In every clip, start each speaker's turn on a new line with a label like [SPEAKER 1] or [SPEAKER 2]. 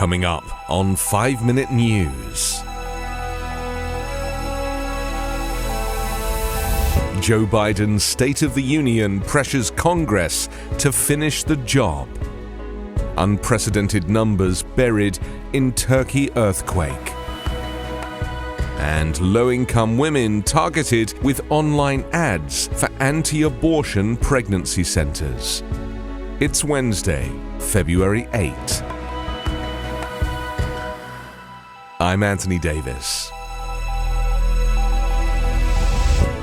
[SPEAKER 1] Coming up on 5 Minute News. Joe Biden's State of the Union pressures Congress to finish the job. Unprecedented numbers buried in Turkey earthquake. And low-income women targeted with online ads for anti-abortion pregnancy centers. It's Wednesday, February 8. I'm Anthony Davis.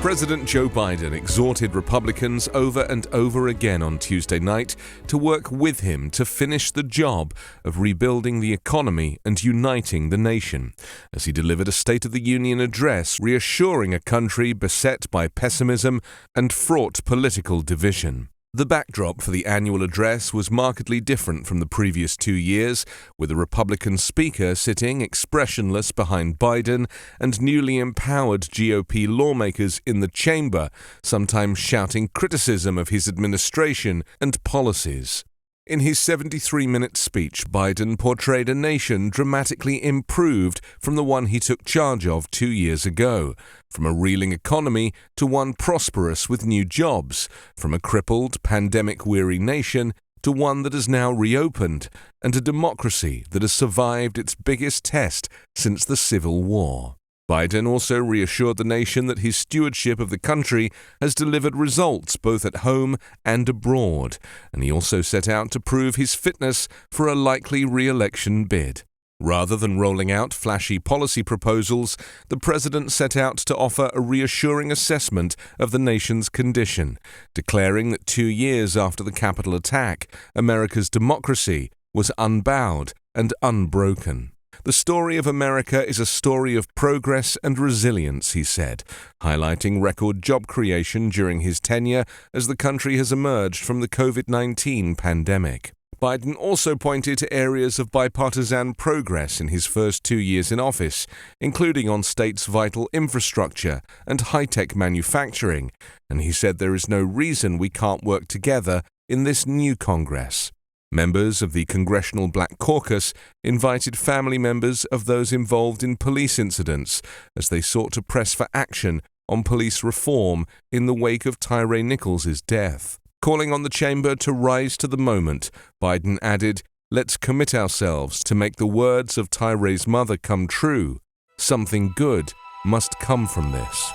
[SPEAKER 1] President Joe Biden exhorted Republicans over and over again on Tuesday night to work with him to finish the job of rebuilding the economy and uniting the nation, as he delivered a State of the Union address reassuring a country beset by pessimism and fraught political division. The backdrop for the annual address was markedly different from the previous 2 years, with a Republican speaker sitting expressionless behind Biden and newly empowered GOP lawmakers in the chamber, sometimes shouting criticism of his administration and policies. In his 73-minute speech, Biden portrayed a nation dramatically improved from the one he took charge of 2 years ago, from a reeling economy to one prosperous with new jobs, from a crippled, pandemic-weary nation to one that has now reopened, and a democracy that has survived its biggest test since the Civil War. Biden also reassured the nation that his stewardship of the country has delivered results both at home and abroad, and he also set out to prove his fitness for a likely re-election bid. Rather than rolling out flashy policy proposals, the president set out to offer a reassuring assessment of the nation's condition, declaring that 2 years after the Capitol attack, America's democracy was unbowed and unbroken. The story of America is a story of progress and resilience, he said, highlighting record job creation during his tenure as the country has emerged from the COVID-19 pandemic. Biden also pointed to areas of bipartisan progress in his first 2 years in office, including on states' vital infrastructure and high-tech manufacturing, and he said there is no reason we can't work together in this new Congress. Members of the Congressional Black Caucus invited family members of those involved in police incidents as they sought to press for action on police reform in the wake of Tyre Nichols' death. Calling on the chamber to rise to the moment, Biden added, "Let's commit ourselves to make the words of Tyre's mother come true. Something good must come from this."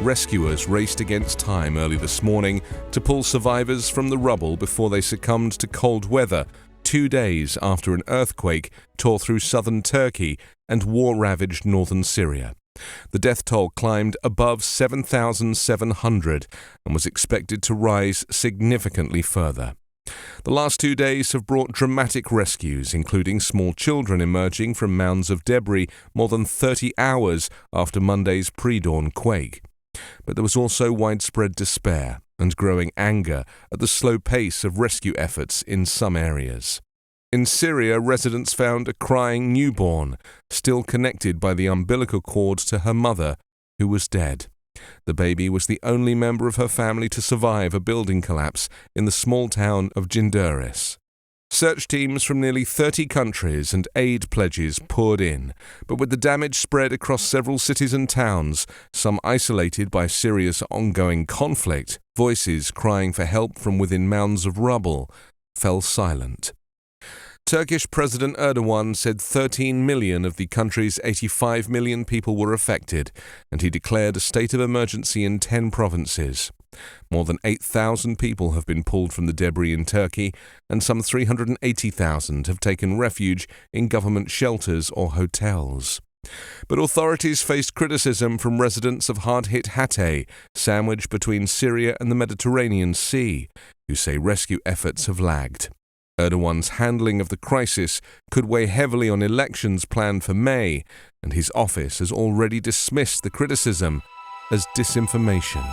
[SPEAKER 1] Rescuers raced against time early this morning to pull survivors from the rubble before they succumbed to cold weather 2 days after an earthquake tore through southern Turkey and war-ravaged northern Syria. The death toll climbed above 7,700 and was expected to rise significantly further. The last 2 days have brought dramatic rescues, including small children emerging from mounds of debris more than 30 hours after Monday's pre-dawn quake. But there was also widespread despair and growing anger at the slow pace of rescue efforts in some areas. In Syria, residents found a crying newborn, still connected by the umbilical cord to her mother, who was dead. The baby was the only member of her family to survive a building collapse in the small town of Jindaris. Search teams from nearly 30 countries and aid pledges poured in, but with the damage spread across several cities and towns, some isolated by Syria's ongoing conflict, voices crying for help from within mounds of rubble fell silent. Turkish President Erdogan said 13 million of the country's 85 million people were affected, and he declared a state of emergency in 10 provinces. More than 8,000 people have been pulled from the debris in Turkey, and some 380,000 have taken refuge in government shelters or hotels. But authorities faced criticism from residents of hard-hit Hatay, sandwiched between Syria and the Mediterranean Sea, who say rescue efforts have lagged. Erdogan's handling of the crisis could weigh heavily on elections planned for May, and his office has already dismissed the criticism as disinformation.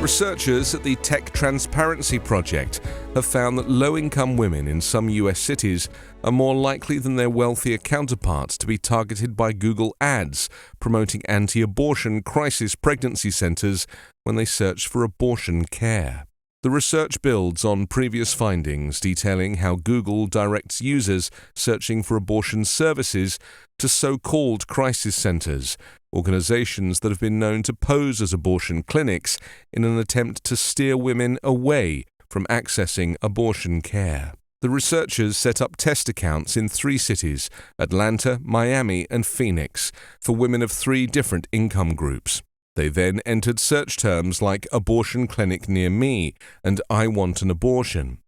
[SPEAKER 1] Researchers at the Tech Transparency Project have found that low-income women in some US cities are more likely than their wealthier counterparts to be targeted by Google ads promoting anti-abortion crisis pregnancy centers when they search for abortion care. The research builds on previous findings detailing how Google directs users searching for abortion services to so-called crisis centers, organizations that have been known to pose as abortion clinics in an attempt to steer women away from accessing abortion care. The researchers set up test accounts in 3 cities, Atlanta, Miami, and Phoenix, for women of 3 different income groups. They then entered search terms like abortion clinic near me and I want an abortion.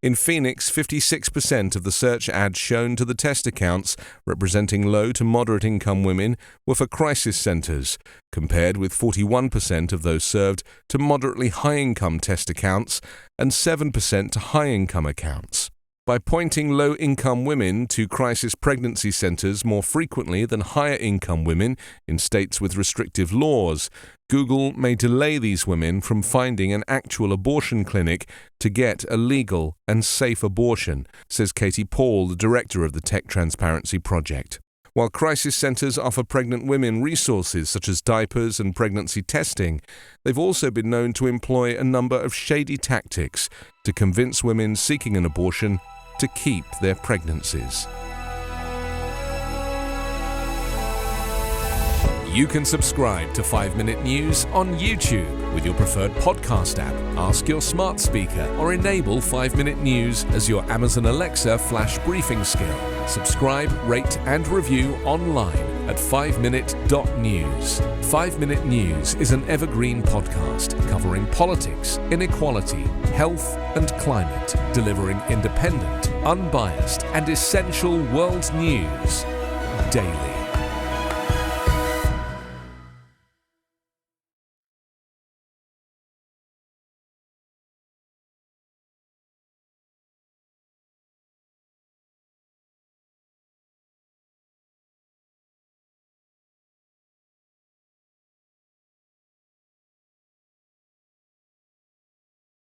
[SPEAKER 1] In Phoenix, 56% of the search ads shown to the test accounts, representing low to moderate income women, were for crisis centers, compared with 41% of those served to moderately high-income test accounts and 7% to high-income accounts. By pointing low-income women to crisis pregnancy centers more frequently than higher-income women in states with restrictive laws, Google may delay these women from finding an actual abortion clinic to get a legal and safe abortion, says Katie Paul, the director of the Tech Transparency Project. While crisis centers offer pregnant women resources such as diapers and pregnancy testing, they've also been known to employ a number of shady tactics to convince women seeking an abortion to keep their pregnancies. You can subscribe to 5-Minute News on YouTube with your preferred podcast app. Ask your smart speaker or enable 5-Minute News as your Amazon Alexa flash briefing skill. Subscribe, rate, and review online at 5minute.news. 5-Minute News is an Evergreen podcast covering politics, inequality, health, and climate, delivering independent, unbiased, and essential world news daily.